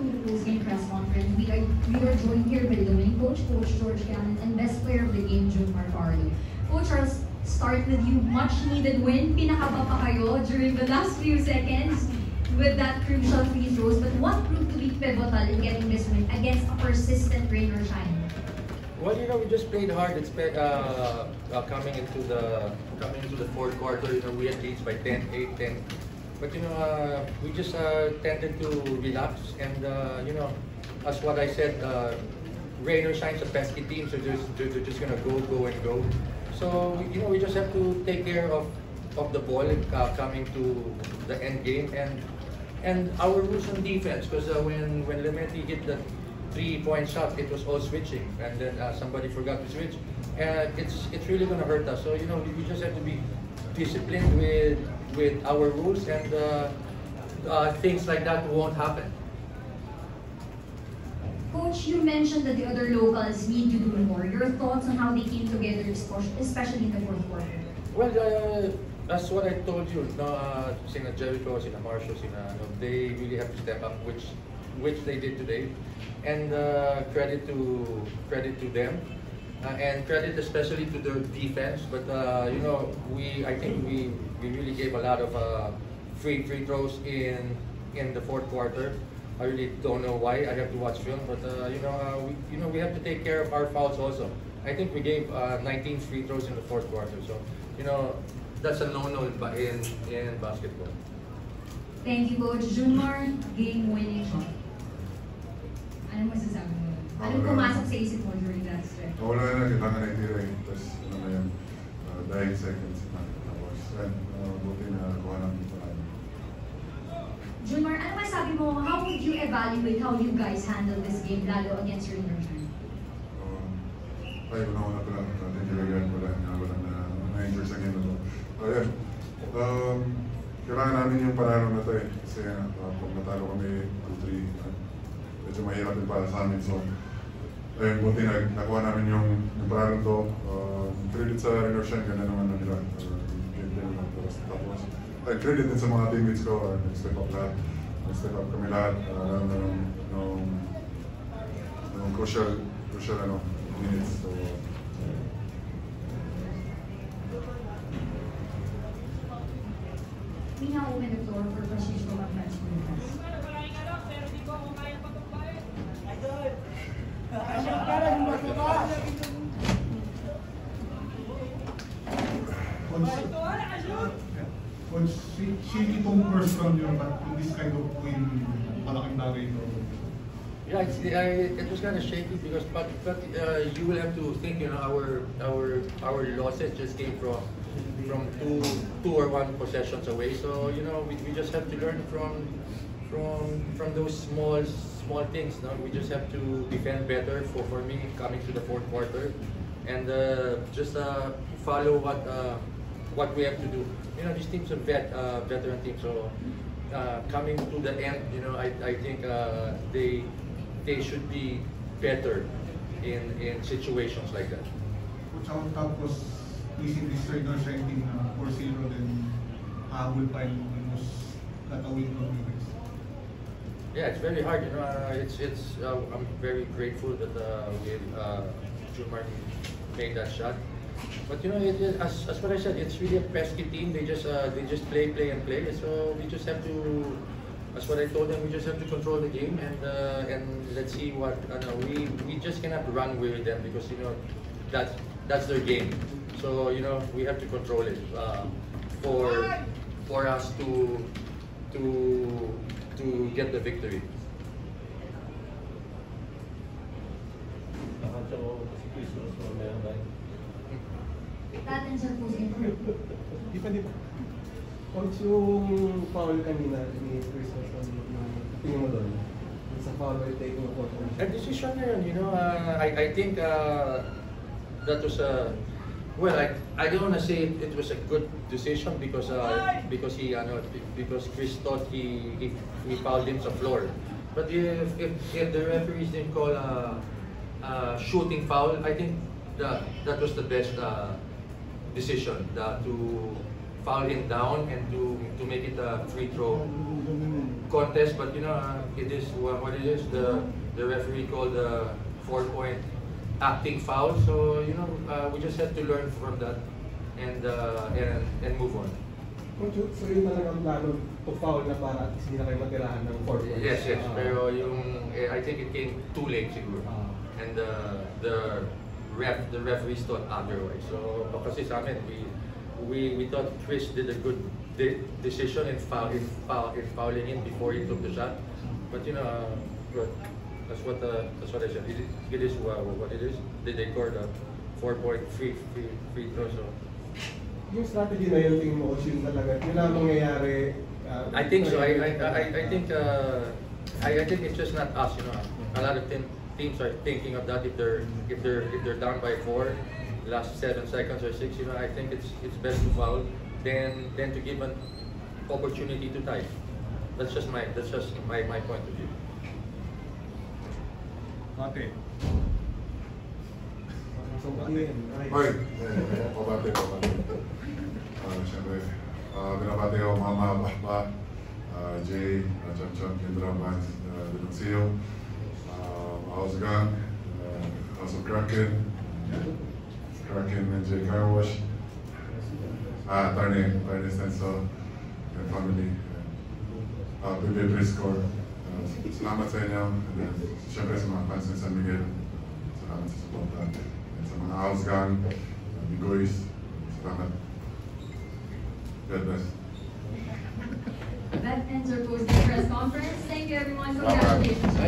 welcome to the post-game press conference. We are joined here by the winning coach, Coach George Cannon, and best player of the game, Junmar Carlo. Coach, I'll start with you. Much needed win. Pinakaba pa kayo during the last few seconds with that crucial free throws. But what proved to be pivotal in getting this win against a persistent rain or shine? Well, you know, we just played hard. It's coming into the fourth quarter. You know, we had leads by 10, 8, 10. But you know, we just tended to relapse, and you know, as what I said, rain or shine's a pesky team, so they're just gonna go and go. So you know, we just have to take care of the ball coming to the end game, and our rules on defense, because when Lemeti hit the 3-point shot, it was all switching, and then somebody forgot to switch, and it's really gonna hurt us. So you know, we just have to be disciplined with our rules, and things like that won't happen. Coach, you mentioned that the other locals need to do more. Your thoughts on how they came together, especially in the fourth quarter? Well, that's what I told you. No, sina Jericho, sina Marshall, they really have to step up, which they did today, and credit to them. And credit especially to their defense, but you know, I think we really gave a lot of free throws in the fourth quarter. I really don't know why. I have to watch film, but you know, we have to take care of our fouls also. I think we gave 19 free throws in the fourth quarter, so you know, that's a no-no in basketball. Thank you, Coach. Junmar, game-winning shot. Ano masasabi mo? Anong pumasok sa isip mo during that stretch? Wala na, kailangan na itira eh. Tapos, ano na yan, dying seconds na. Tapos, buti na kuha namin ito namin. Junmar, ano masabi mo, how would you evaluate how you guys handle this game, lalo against your Northern? Ay, una-una ko lang. Thank you again. Walang na-injure sa game na ito. Ayan. Kailangan namin yung panalo na ito eh. Kasi kung natalo kami 2-3, medyo mahirap din para sa amin. So, ayun, buti nakuha namin yung panalo to. Credit sa Renorsian, ganda naman na nila. Tapos, credit din sa mga teammates ko. Nag-step up lahat. Nag-step up kami lahat. Nung crucial minutes. So, We now open the floor for questions from our friends from the press. Coach, shaky itong first round nyo, but in this kind of win, malaking bagay ito. Yeah, it was kind of shaky because, but you will have to think, you know, our losses just came from two or one possessions away. So you know, we just have to learn from those small things. No, we just have to defend better for me coming to the fourth quarter, and just follow what we have to do. You know, these teams are veteran teams, so coming to the end, you know, I think they should be better in situations like that. Coach, our top was facing this Renorsian team 4-0, then habol pa yung almost got a win from you guys. Yeah, it's very hard. You know, I'm very grateful that Junmar made that shot. But you know, as what I said, it's really a pesky team. They just play and play. So we just have to, as what I told them, we just have to control the game, and let's see what we just cannot run away with them, because you know that's their game. So you know, we have to control it for us to get the victory. Tatin sa post-game. Di pa. Coach, yung foul kanina ni Christos, tingin mo doon? Sa foul by taking a photo. A decision na yun, you know, I think that was a, well, I don't want to say it was a good decision because Chris thought he fouled him sa floor. But if the referees didn't call a shooting foul, I think that was the best decision, to foul him down and to make it a free throw. contest, but you know, it is what it is. The referee called a 4-point acting foul. So you know, we just have to learn from that and move on. Coach, so yun talagang plano to foul na para at least hindi na kayo matirahan ng 4 points. Yes. Pero yung I think it came too late siguro. And the referees thought otherwise. So kasi sa amin, we thought Chris did a good decision in fouling him before he took the shot. But you know, that's what I said. It is what it is. They scored a 4-point free throw. So Yung strategy na yun, tingin mo, yun talaga, yun ang mangyayari. I think so. I think it's just not us. You know, a lot of teams are thinking of that. If they're down by 4, last 7 seconds or 6, you know, I think it's best to foul than to give an opportunity to tie. That's just my point of view. Mate. So, again, Oy, pabati. Siyempre, binabati ko Mama, Papa, Jay, Cham, Kendra, Vance, Denuncio, House Gang, House of Kraken, and Jay Car Wash, Attorney Stenso, and family, Bebe Briscore. Salamat sa inyo, and then siyempre sa mga fans ng San Miguel, salamat sa support. And sa mga House Gang, Bigoys, salamat. God bless. That ends our post-game press conference. Thank you everyone. Congratulations.